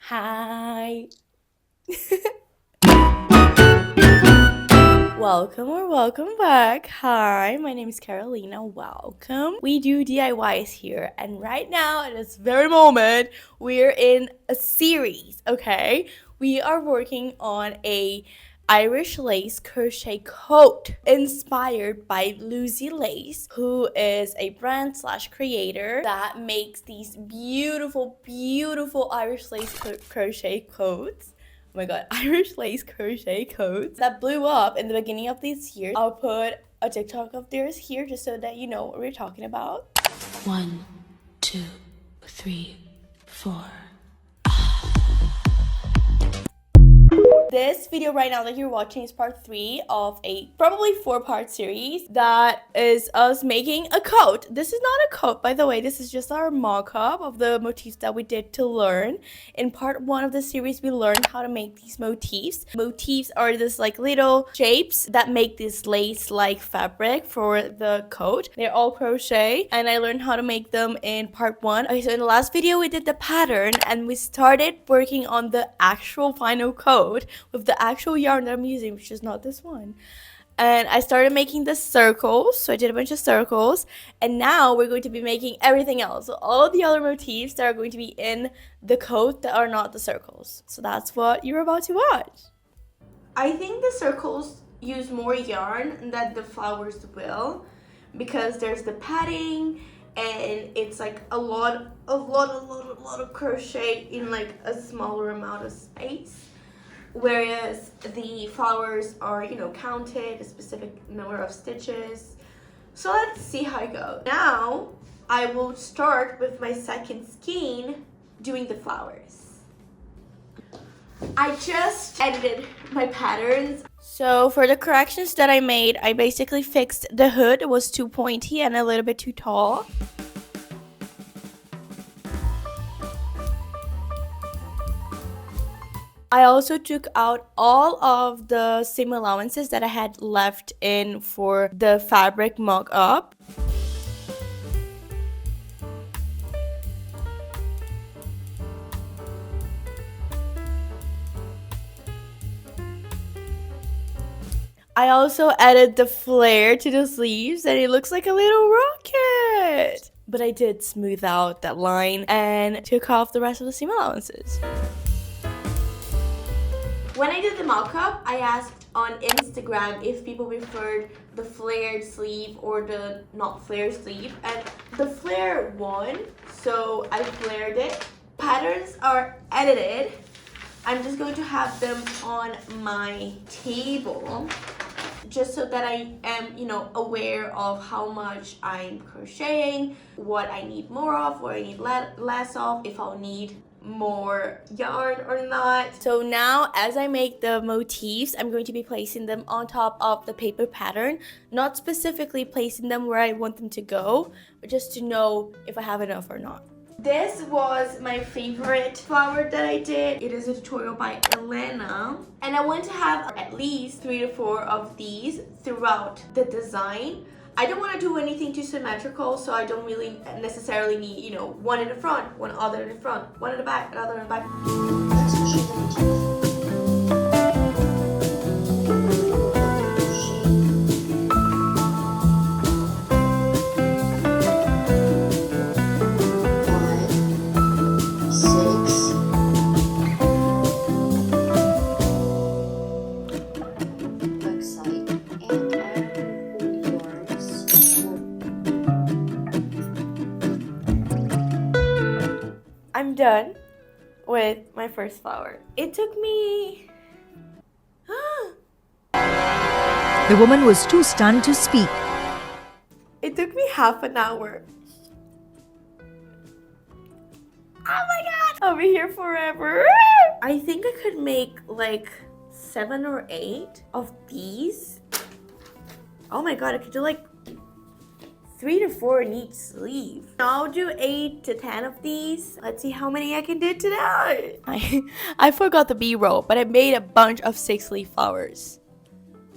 Hi. Welcome back. Hi, my name is Carolina. Welcome. We do DIYs here, and right now, at this very moment, we're in a series, okay? We are working on a Irish lace crochet coat inspired by Lucy Lace, who is a brand slash creator that makes these beautiful Irish lace crochet coats. Oh my god, Irish lace crochet coats that blew up in the beginning of this year. I'll put a TikTok of theirs here just so that you know what we're talking about. 1, 2, 3, 4. This video right now that you're watching is part 3 of a probably 4-part series that is us making a coat. This is not a coat, by the way. This is just our mock-up of the motifs that we did to learn. In part 1 of the series, we learned how to make these motifs. Motifs are this like little shapes that make this lace-like fabric for the coat. They're all crochet, and I learned how to make them in part 1. Okay, so in the last video, we did the pattern, and we started working on the actual final coat with the actual yarn that I'm using, which is not this one. And I started making the circles, so I did a bunch of circles, and now we're going to be making everything else. So all the other motifs that are going to be in the coat that are not the circles. So that's what you're about to watch. I think the circles use more yarn than the flowers will, because there's the padding and it's like a lot of crochet in like a smaller amount of space. Whereas the flowers are, counted, a specific number of stitches. So let's see how it goes. Now, I will start with my second skein doing the flowers. I just edited my patterns. So for the corrections that I made, I basically fixed the hood. It was too pointy and a little bit too tall. I also took out all of the seam allowances that I had left in for the fabric mock-up. I also added the flare to the sleeves and it looks like a little rocket. But I did smooth out that line and took off the rest of the seam allowances. When I did the mock-up, I asked on Instagram if people preferred the flared sleeve or the not flared sleeve, and the flare won, so I flared it. Patterns are edited. I'm just going to have them on my table just so that I am, aware of how much I'm crocheting, what I need more of, what I need less of, if I'll need more yarn or not. So now as I make the motifs, I'm going to be placing them on top of the paper pattern, not specifically placing them where I want them to go, but just to know if I have enough or not. This was my favorite flower that I did. It is a tutorial by Elena, and I want to have at least 3 to 4 of these throughout the design. I don't want to do anything too symmetrical, so I don't really necessarily need, one in the front, one other in the front, one in the back, another in the back. I'm done with my first flower. It took me... The woman was too stunned to speak. It took me half an hour. Oh my god! I'll be here forever. I think I could make like 7 or 8 of these. Oh my god, I could do like 3 to 4 in each sleeve. I'll do 8 to 10 of these. Let's see how many I can do today. I forgot the B-roll, but I made a bunch of 6-leaf flowers.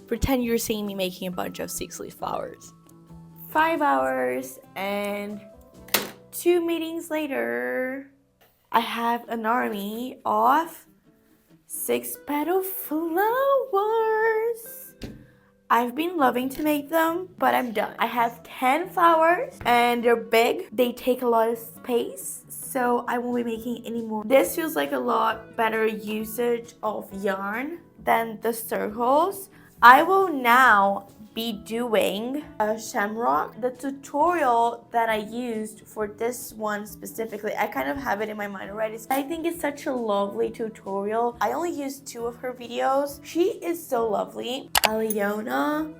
Pretend you're seeing me making a bunch of 6-leaf flowers. 5 hours and 2 meetings later. I have an army of 6 petal flowers. I've been loving to make them, but I'm done. I have 10 flowers and they're big. They take a lot of space, so I won't be making any more. This feels like a lot better usage of yarn than the circles. I will now be doing a shamrock. The tutorial that I used for this one specifically, I kind of have it in my mind already. I think it's such a lovely tutorial. I only used 2 of her videos. She is so lovely. Aliona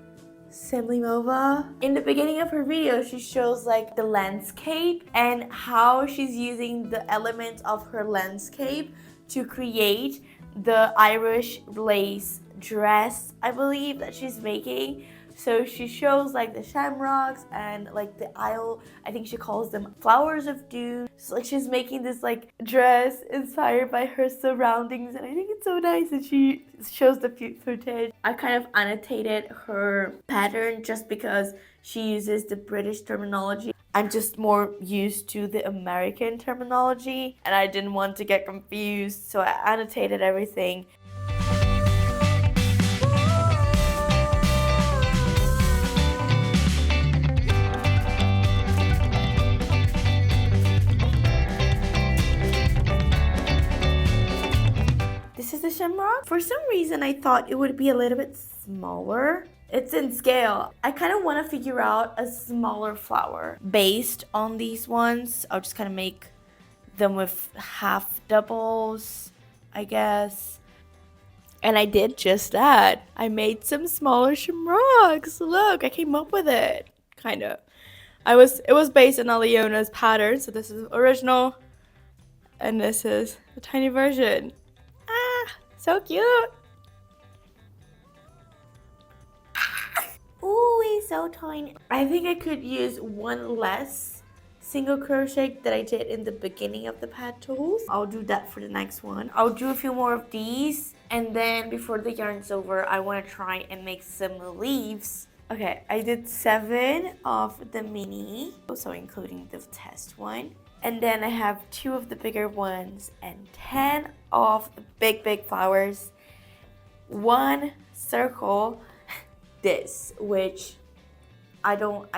Semlimova. In the beginning of her video, she shows like the landscape and how she's using the elements of her landscape to create the Irish lace dress, I believe, that she's making. So she shows like the shamrocks and like the isle, I think she calls them flowers of doom. So like she's making this like dress inspired by her surroundings, and I think it's so nice that she shows the footage. I kind of annotated her pattern just because she uses the British terminology. I'm just more used to the American terminology and I didn't want to get confused, so I annotated everything. This is the shamrock. For some reason, I thought it would be a little bit smaller. It's in scale. I kind of want to figure out a smaller flower based on these ones. I'll just kind of make them with half doubles, I guess. And I did just that. I made some smaller shamrocks. Look, I came up with it. Kind of. It was based on Aliona's pattern, so this is original. And this is the tiny version. So cute. Ooh, he's so tiny. I think I could use one less single crochet that I did in the beginning of the pad tools. I'll do that for the next one. I'll do a few more of these, and then before the yarn's over, I want to try and make some leaves. Okay, I did 7 of the mini, so including the test one. And then I have 2 of the bigger ones and 10 of the big flowers. 1 circle, this, which I don't.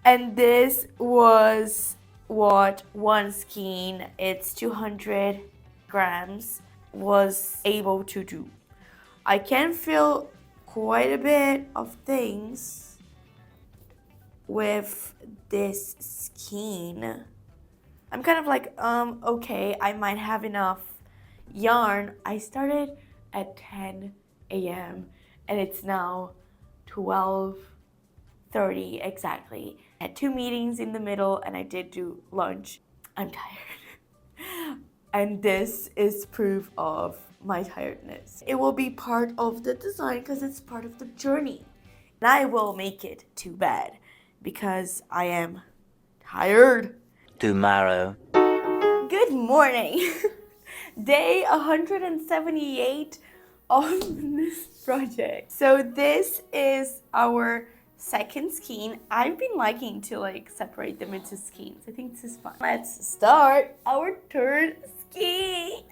And this was what one skein, it's 200 grams, was able to do. I can feel quite a bit of things with this skein. I'm kind of like, okay, I might have enough yarn. I started at 10 a.m. and it's now 12:30 exactly. I had 2 meetings in the middle and I did do lunch. I'm tired. And this is proof of my tiredness. It will be part of the design because it's part of the journey. And I will make it too bad because I am tired. Tomorrow. Good morning. Day 178 of this project. So this is our second skein. I've been liking to like separate them into skeins. I think this is fun. Let's start our third skein.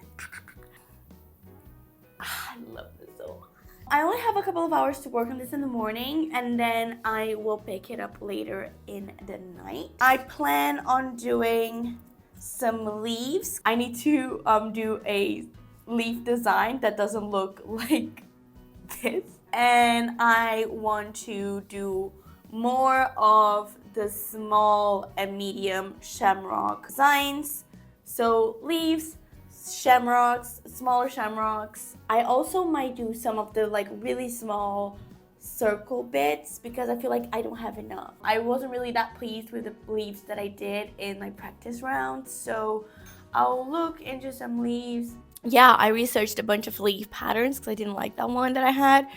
I love this so much. I only have a couple of hours to work on this in the morning, and then I will pick it up later in the night. I plan on doing some leaves. I need to do a leaf design that doesn't look like this. And I want to do more of the small and medium shamrock designs. So leaves, shamrocks, smaller shamrocks. I also might do some of the like really small circle bits because I feel like I don't have enough. I wasn't really that pleased with the leaves that I did in my practice round, so I'll look into some leaves. Yeah, I researched a bunch of leaf patterns because I didn't like that one that I had,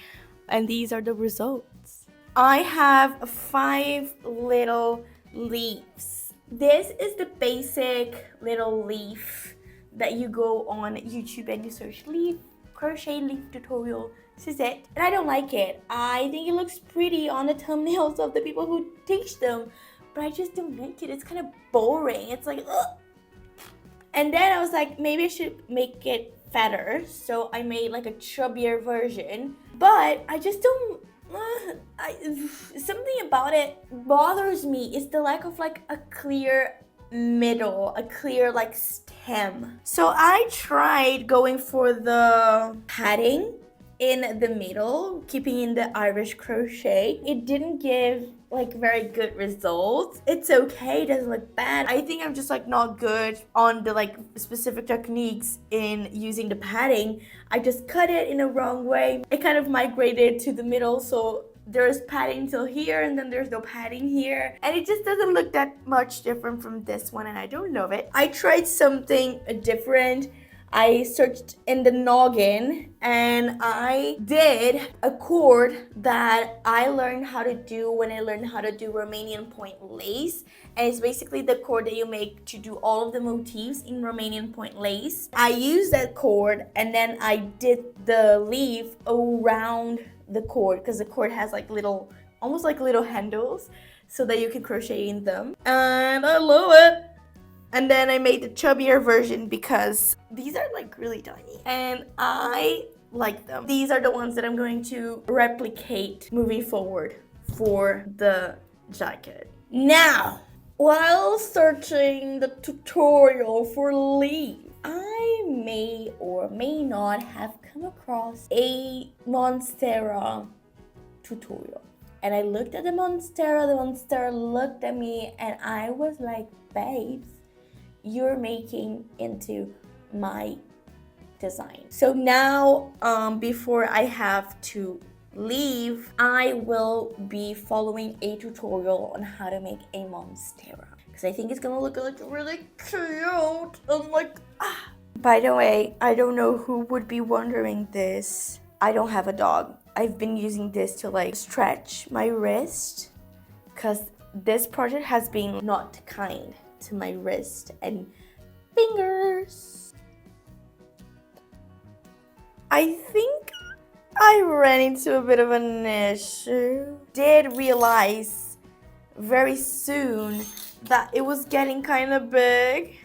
and these are the results. I have 5 little leaves. This is the basic little leaf that you go on YouTube and you search leaf, crochet leaf tutorial. This is it. And I don't like it. I think it looks pretty on the thumbnails of the people who teach them, but I just don't like it. It's kind of boring. It's like, ugh. And then I was like, maybe I should make it fatter. So I made like a chubbier version. But I just don't, something about it bothers me. It's the lack of like a clear middle, a clear like stem. So I tried going for the padding in the middle, keeping in the Irish crochet. It didn't give like very good results. It's okay, it doesn't look bad. I think I'm just like not good on the like specific techniques in using the padding. I just cut it in a wrong way. It kind of migrated to the middle, so there's padding till here and then there's no padding here, and it just doesn't look that much different from this one, and I don't love it. I tried something different. I searched in the noggin and I did a cord that I learned how to do when I learned how to do Romanian point lace, and it's basically the cord that you make to do all of the motifs in Romanian point lace. I used that cord and then I did the leaf around the cord because the cord has like little, almost like little handles so that you can crochet in them, and I love it. And then I made the chubbier version because these are like really tiny and I like them. These are the ones that I'm going to replicate moving forward for the jacket. Now, while searching the tutorial for leaf, I may or may not have come across a Monstera tutorial. And I looked at the Monstera looked at me, and I was like, babes, you're making into my design. So now, before I have to leave, I will be following a tutorial on how to make a Monstera, because I think it's gonna look like really cute. I'm like, ah. By the way, I don't know who would be wondering this. I don't have a dog. I've been using this to like stretch my wrist, because this project has been not kind to my wrist and fingers. I think I ran into a bit of an issue. Did realize very soon that it was getting kind of big,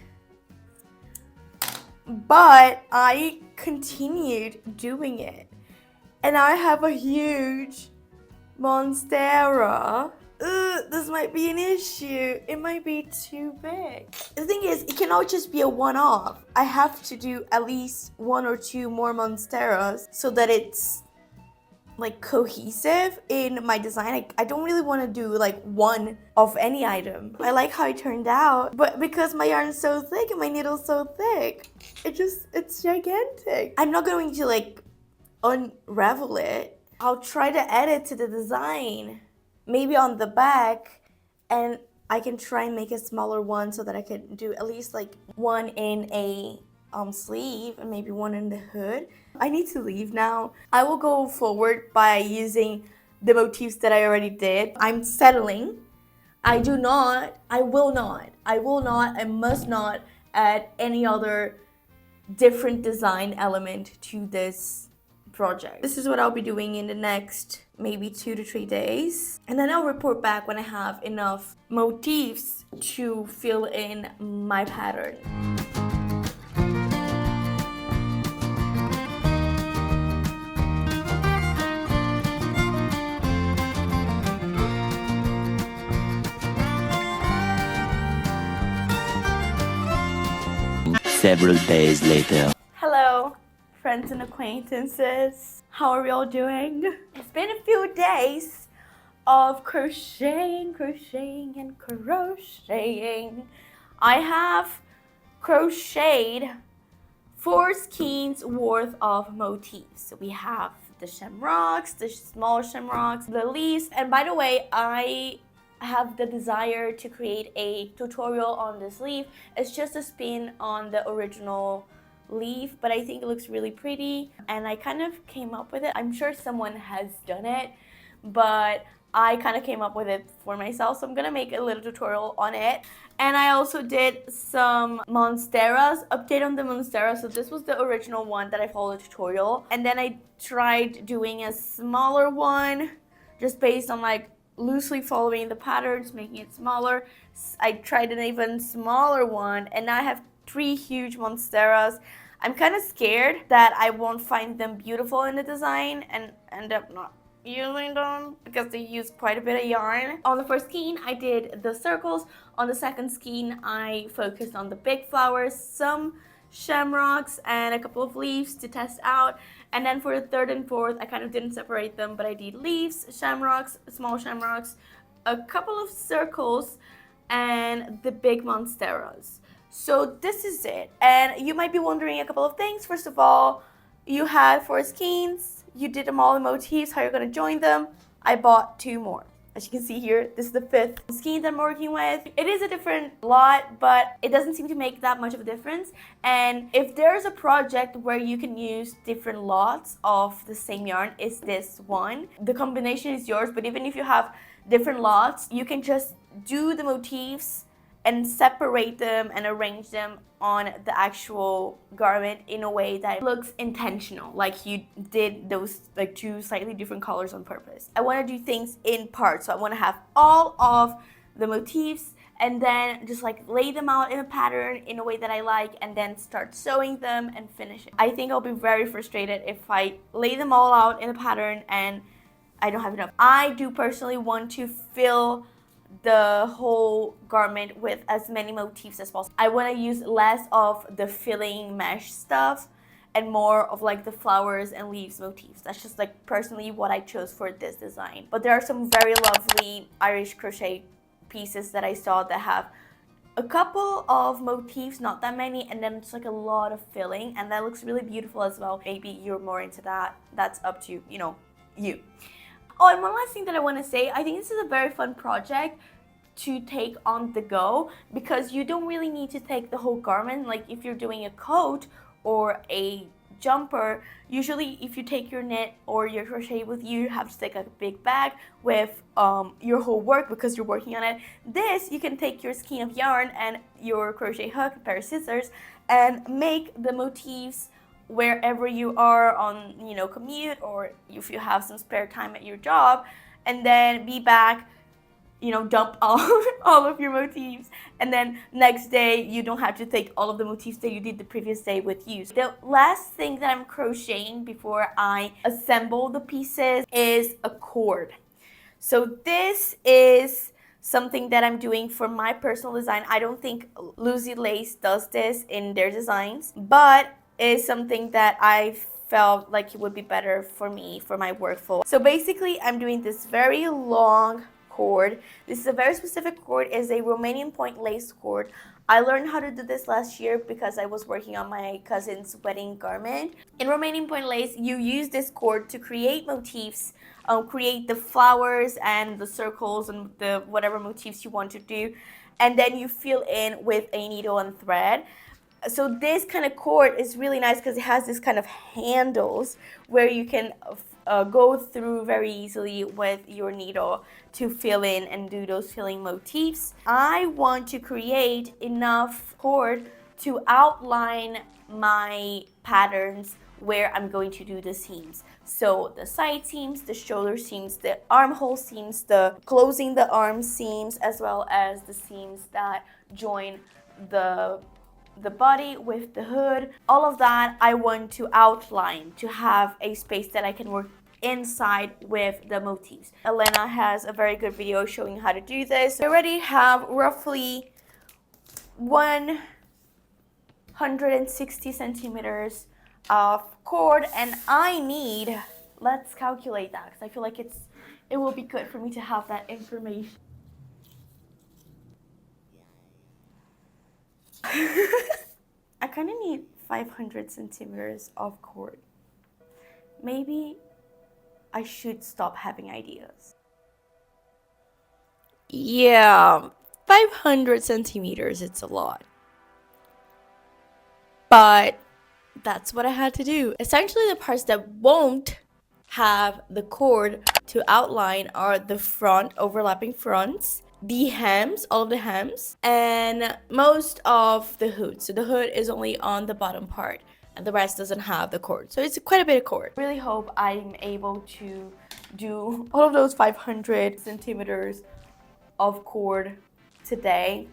but I continued doing it, and I have a huge Monstera. This might be an issue. It might be too big. The thing is, it cannot just be a one-off. I have to do at least 1 or 2 more Monsteras so that it's like cohesive in my design. I don't really want to do like one of any item. I like how it turned out, but because my yarn is so thick and my needle's so thick, it's gigantic. I'm not going to like unravel it. I'll try to add it to the design, maybe on the back, and I can try and make a smaller one so that I can do at least like one in a sleeve and maybe one in the hood. I need to leave now. I will go forward by using the motifs that I already did. I'm settling. I will not, I must not add any other different design element to this project. This is what I'll be doing in the next maybe 2 to 3 days, and then I'll report back when I have enough motifs to fill in my pattern. Several days later. Hello, friends and acquaintances. How are we all doing? It's been a few days of crocheting. I have crocheted 4 skeins worth of motifs. So we have the shamrocks, the small shamrocks, the leaves, and by the way, I have the desire to create a tutorial on this leaf. It's just a spin on the original leaf, but I think it looks really pretty, and I kind of came up with it. I'm sure someone has done it, but I kind of came up with it for myself, so I'm gonna make a little tutorial on it. And I also did some Monsteras, update on the Monstera. So this was the original one that I followed the tutorial, and then I tried doing a smaller one just based on like loosely following the patterns, making it smaller. I tried an even smaller one, and now I have 3 huge Monsteras. I'm kind of scared that I won't find them beautiful in the design and end up not using them because they use quite a bit of yarn. On the first skein, I did the circles. On the second skein, I focused on the big flowers, some shamrocks, and a couple of leaves to test out. And then for the third and fourth, I kind of didn't separate them, but I did leaves, shamrocks, small shamrocks, a couple of circles, and the big Monsteras. So this is it. And you might be wondering a couple of things. First of all, you had 4 skeins, you did them all in motifs, how you're going to join them. I bought 2 more. As you can see here, this is the 5th skein that I'm working with. It is a different lot, but it doesn't seem to make that much of a difference. And if there's a project where you can use different lots of the same yarn, it's this one. The combination is yours, but even if you have different lots, you can just do the motifs and separate them and arrange them on the actual garment in a way that looks intentional, like you did those like 2 slightly different colors on purpose. I want to do things in parts, so I want to have all of the motifs and then just like lay them out in a pattern in a way that I like and then start sewing them and finish it. I think I'll be very frustrated if I lay them all out in a pattern and I don't have enough. I do personally want to fill the whole garment with as many motifs as possible. I want to use less of the filling mesh stuff and more of like the flowers and leaves motifs. That's just like personally what I chose for this design. But there are some very lovely Irish crochet pieces that I saw that have a couple of motifs, not that many, and then it's like a lot of filling, and that looks really beautiful as well. Maybe you're more into that. That's up to, you know, you. Oh, and one last thing that I want to say, I think this is a very fun project to take on the go because you don't really need to take the whole garment. Like if you're doing a coat or a jumper, usually if you take your knit or your crochet with you, you have to take a big bag with your whole work because you're working on it. This, you can take your skein of yarn and your crochet hook, a pair of scissors, and make the motifs wherever you are on, you know, commute, or if you have some spare time at your job, and then be back, you know, dump all of your motifs, and then next day you don't have to take all of the motifs that you did the previous day with you. The last thing that I'm crocheting before I assemble the pieces is a cord. So this is something that I'm doing for my personal design. I don't think Lucy Lace does this in their designs, but is something that I felt like it would be better for me for my workflow. So basically I'm doing this very long cord. This is a very specific cord. It's a Romanian point lace cord. I learned how to do this last year because I was working on my cousin's wedding garment. In Romanian point lace, you use this cord to create motifs, create the flowers and the circles and the whatever motifs you want to do, and then you fill in with a needle and thread. So this kind of cord is really nice because it has this kind of handles where you can go through very easily with your needle to fill in and do those filling motifs. I want to create enough cord to outline my patterns where I'm going to do the seams. So the side seams, the shoulder seams, the armhole seams, the closing the arm seams, as well as the seams that join the body with the hood. All of that I want to outline to have a space that I can work inside with the motifs. Elena has a very good video showing how to do this. I already have roughly 160 centimeters of cord, and I need, let's calculate that because I feel like it will be good for me to have that information. I kind of need 500 centimeters of cord. Maybe I should stop having ideas. Yeah, 500 centimeters, it's a lot. But that's what I had to do. Essentially, the parts that won't have the cord to outline are the front, overlapping fronts, the hems, all of the hems, and most of the hood. So the hood is only on the bottom part, and the rest doesn't have the cord. So it's quite a bit of cord. I really hope I'm able to do all of those 500 centimeters of cord today.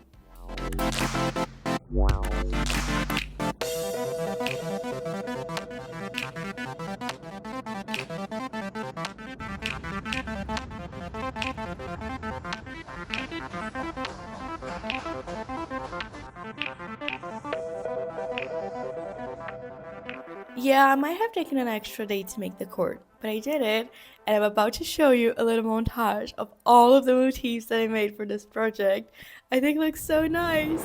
Yeah, I might have taken an extra day to make the cord, but I did it, and I'm about to show you a little montage of all of the motifs that I made for this project. I think it looks so nice.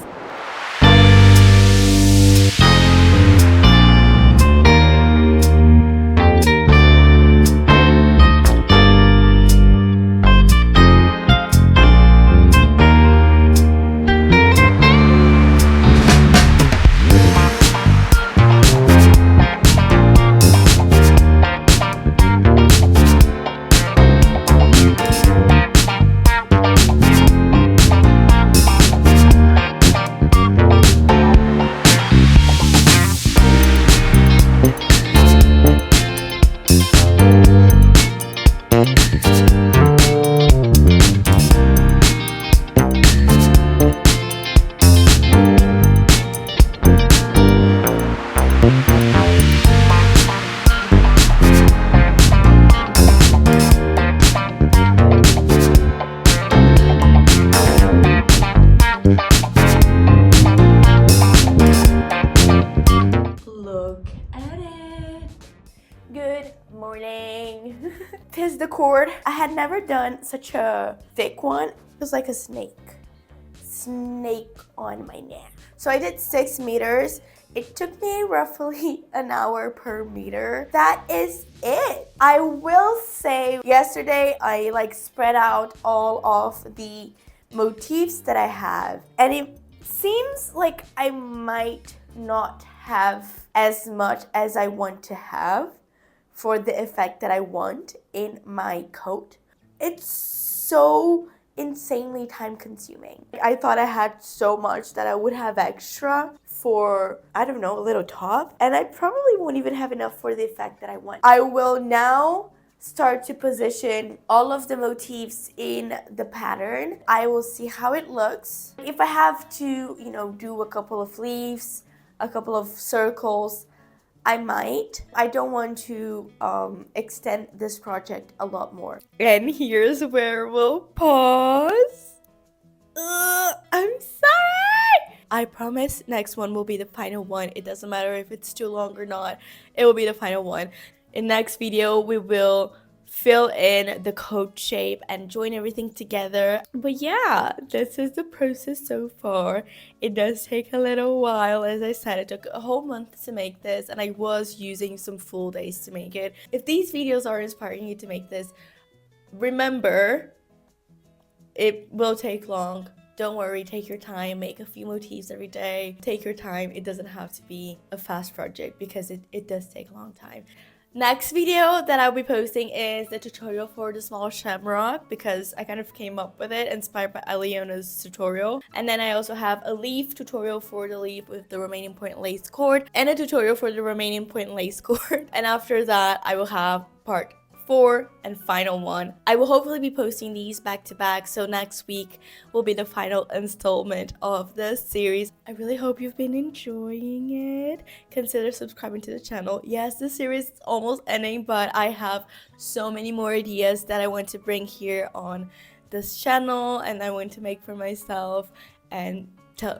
Look at it. Good morning. This is the cord. I had never done such a thick one. It was like a snake on my neck. So I did 6 meters. It took me roughly an hour per meter. That is it. I will say yesterday I spread out all of the motifs that I have, and it seems like I might not have as much as I want to have for the effect that I want in my coat. It's so insanely time consuming. I thought I had so much that I would have extra for, I don't know, a little top, and I probably won't even have enough for the effect that I want. I will now start to position all of the motifs in the pattern. I will see how it looks. If I have to, do a couple of leaves, a couple of circles, I might. I don't want to extend this project a lot more. And here's where we'll pause. I'm sorry! I promise next one will be the final one. It doesn't matter if it's too long or not. It will be the final one. In next video, we will fill in the coat shape and join everything together. But yeah, this is the process so far. It does take a little while. As I said, it took a whole month to make this, and I was using some full days to make it. If these videos are inspiring you to make this, remember, it will take long. Don't worry, take your time, make a few motifs every day. Take your time. It doesn't have to be a fast project because it does take a long time. Next video that I'll be posting is the tutorial for the small shamrock, because I kind of came up with it inspired by Aliona's tutorial. And then I also have a leaf tutorial for the leaf with the remaining point lace cord, and a tutorial for the remaining point lace cord. And after that, I will have part 4 and final one. I will hopefully be posting these back to back, so next week will be the final installment of the series. I really hope you've been enjoying it. Consider subscribing to the channel. Yes, the series is almost ending, but I have so many more ideas that I want to bring here on this channel, and I want to make for myself and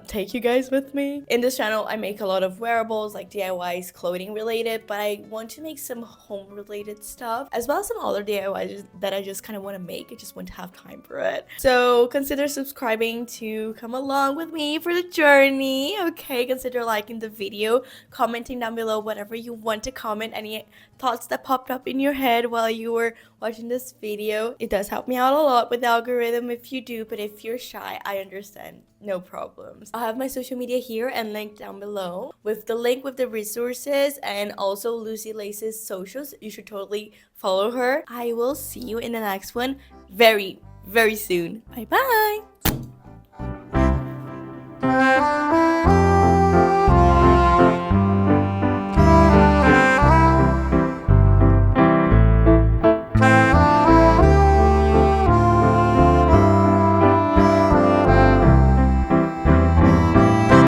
take you guys with me. In this channel, I make a lot of wearables, like DIYs, clothing related, but I want to make some home related stuff, as well as some other DIYs that I just kind of want to make. I just want to have time for it. So consider subscribing to come along with me for the journey. Okay, consider liking the video, commenting down below whatever you want to comment, any thoughts that popped up in your head while you were watching this video. It does help me out a lot with the algorithm if you do, but if you're shy, I understand. No problems. I'll have my social media here and linked down below with the link with the resources, and also Lucy Lace's socials. You should totally follow her. I will see you in the next one very, very soon. Bye bye.